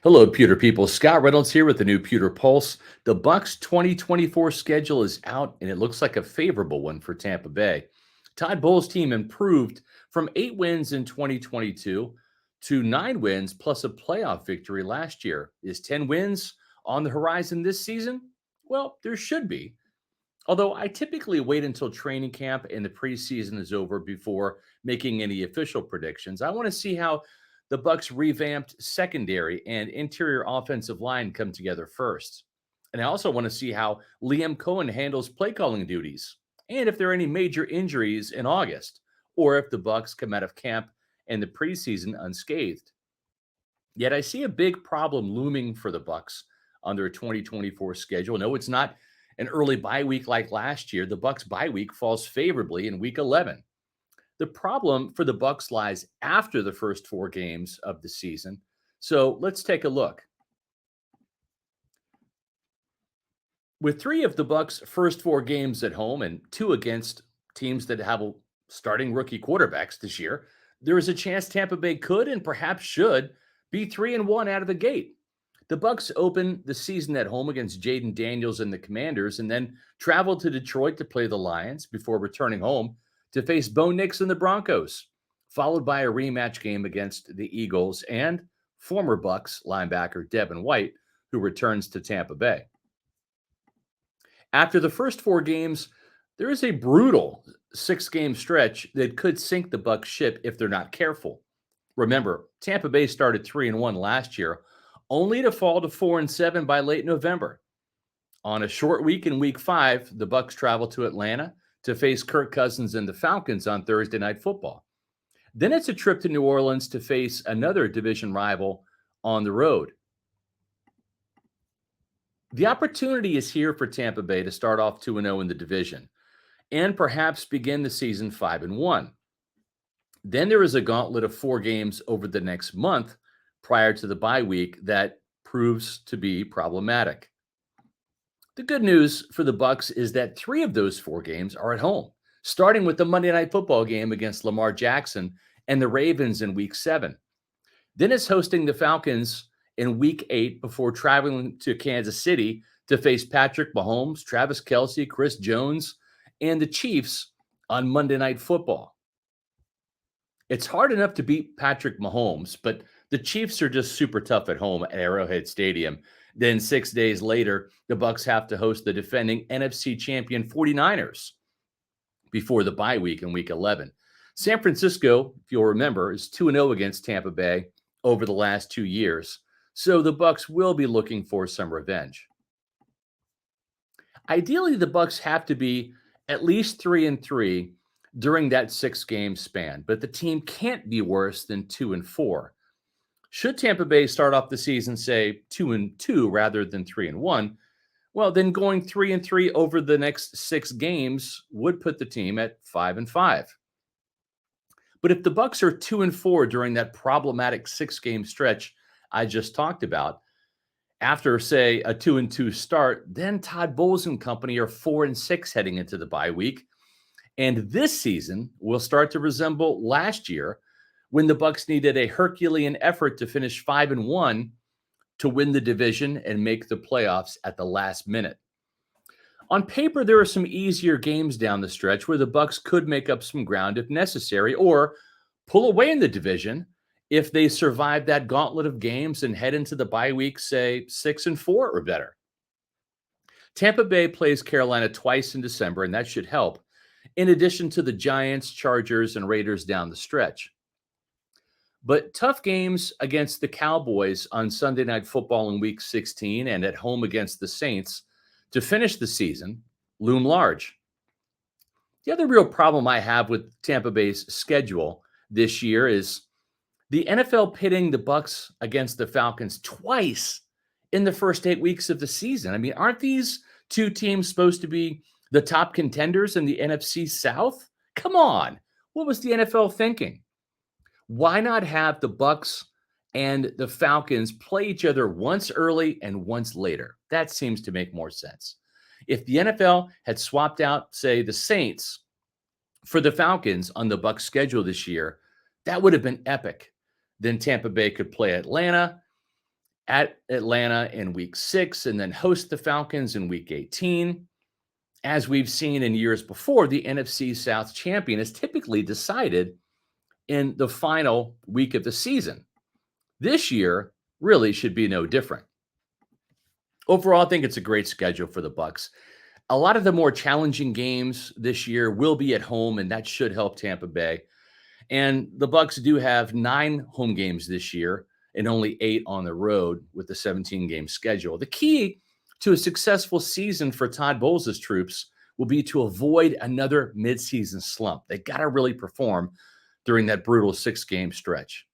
Hello, Pewter people. Scott Reynolds here with the new Pewter Pulse. The Bucs 2024 schedule is out, and it looks like a favorable one for Tampa Bay. Todd Bowles' team improved from 8 wins in 2022 to 9 wins plus a playoff victory last year. Is 10 wins on the horizon this season? Well, there should be. Although I typically wait until training camp and the preseason is over before making any official predictions. I want to see how the Bucks revamped secondary and interior offensive line come together first. And I also want to see how Liam Cohen handles play calling duties and if there are any major injuries in August or if the Bucks come out of camp and the preseason unscathed. Yet I see a big problem looming for the Bucks on their 2024 schedule. No, it's not an early bye week like last year. The Bucks bye week falls favorably in week 11. The problem for the Bucks lies after the first 4 games of the season. So let's take a look. With 3 of the Bucks' first 4 games at home and 2 against teams that have starting rookie quarterbacks this year, there is a chance Tampa Bay could and perhaps should be 3-1 out of the gate. The Bucks open the season at home against Jaden Daniels and the Commanders, and then travel to Detroit to play the Lions before returning home to face Bo Nix and the Broncos, followed by a rematch game against the Eagles and former Bucks linebacker Devin White, who returns to Tampa Bay. After the first 4 games, there is a brutal 6 game stretch that could sink the Bucks ship if they're not careful. Remember, Tampa Bay started 3-1 last year, only to fall to 4-7 by late November. On a short week in week 5, the Bucks travel to Atlanta to face Kirk Cousins and the Falcons on Thursday Night Football. Then it's a trip to New Orleans to face another division rival on the road. The opportunity is here for Tampa Bay to start off 2-0 in the division and perhaps begin the season 5-1. Then there is a gauntlet of 4 games over the next month prior to the bye week that proves to be problematic. The good news for the Bucks is that 3 of those 4 games are at home, starting with the Monday Night Football game against Lamar Jackson and the Ravens in week 7. Then it's hosting the Falcons in week 8 before traveling to Kansas City to face Patrick Mahomes, Travis Kelce, Chris Jones, and the Chiefs on Monday Night Football. It's hard enough to beat Patrick Mahomes, but the Chiefs are just super tough at home at Arrowhead Stadium. Then 6 days later, the Bucks have to host the defending NFC champion 49ers before the bye week in week 11. San Francisco, if you'll remember, is 2-0 against Tampa Bay over the last 2 years. So the Bucks will be looking for some revenge. Ideally, the Bucks have to be at least 3-3 during that 6 game span, but the team can't be worse than 2-4. Should Tampa Bay start off the season, say 2-2 rather than 3-1, well, then going 3-3 over the next 6 games would put the team at 5-5. But if the Bucks are 2-4 during that problematic 6 game stretch I just talked about, after say a 2-2 start, then Todd Bowles and company are 4-6 heading into the bye week. And this season will start to resemble last year when the Bucks needed a Herculean effort to finish 5-1 to win the division and make the playoffs at the last minute. On paper, there are some easier games down the stretch where the Bucks could make up some ground if necessary, or pull away in the division if they survive that gauntlet of games and head into the bye week, say 6-4 or better. Tampa Bay plays Carolina twice in December, and that should help, in addition to the Giants, Chargers, and Raiders down the stretch. But tough games against the Cowboys on Sunday Night Football in Week 16 and at home against the Saints to finish the season loom large. The other real problem I have with Tampa Bay's schedule this year is the NFL pitting the Bucks against the Falcons twice in the first 8 weeks of the season. I mean, aren't these 2 teams supposed to be the top contenders in the NFC South? Come on. What was the NFL thinking? Why not have the Bucks and the Falcons play each other once early and once later? That seems to make more sense. If the NFL had swapped out, say, the Saints for the Falcons on the Bucks schedule this year, that would have been epic. Then Tampa Bay could play Atlanta at Atlanta in week 6 and then host the Falcons in week 18. As we've seen in years before, the NFC South champion is typically decided in the final week of the season. This year really should be no different. Overall, I think it's a great schedule for the Bucs. A lot of the more challenging games this year will be at home, and that should help Tampa Bay. And the Bucs do have 9 home games this year and only 8 on the road with the 17-game schedule. The key to a successful season for Todd Bowles' troops will be to avoid another midseason slump. They got to really perform during that brutal 6-game stretch.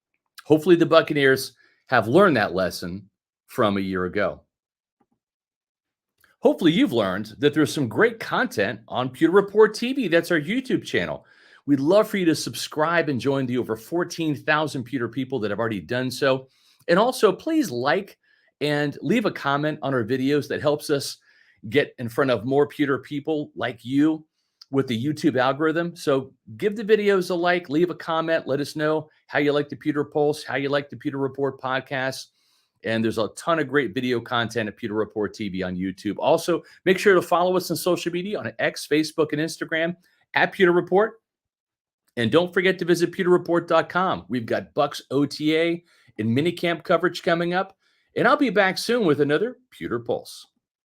Hopefully the Buccaneers have learned that lesson from a year ago. Hopefully you've learned that there's some great content on Pewter Report TV. That's our YouTube channel. We'd love for you to subscribe and join the over 14,000 Pewter people that have already done so. And also, please like and leave a comment on our videos. That helps us get in front of more Pewter people like you with the YouTube algorithm. So give the videos a like, leave a comment, let us know how you like the Pewter Pulse, how you like the Pewter Report podcast. And there's a ton of great video content at Pewter Report TV on YouTube. Also, make sure to follow us on social media on X, Facebook, and Instagram at Pewter Report. And don't forget to visit pewterreport.com. We've got Bucs OTA and minicamp coverage coming up. And I'll be back soon with another Pewter Pulse.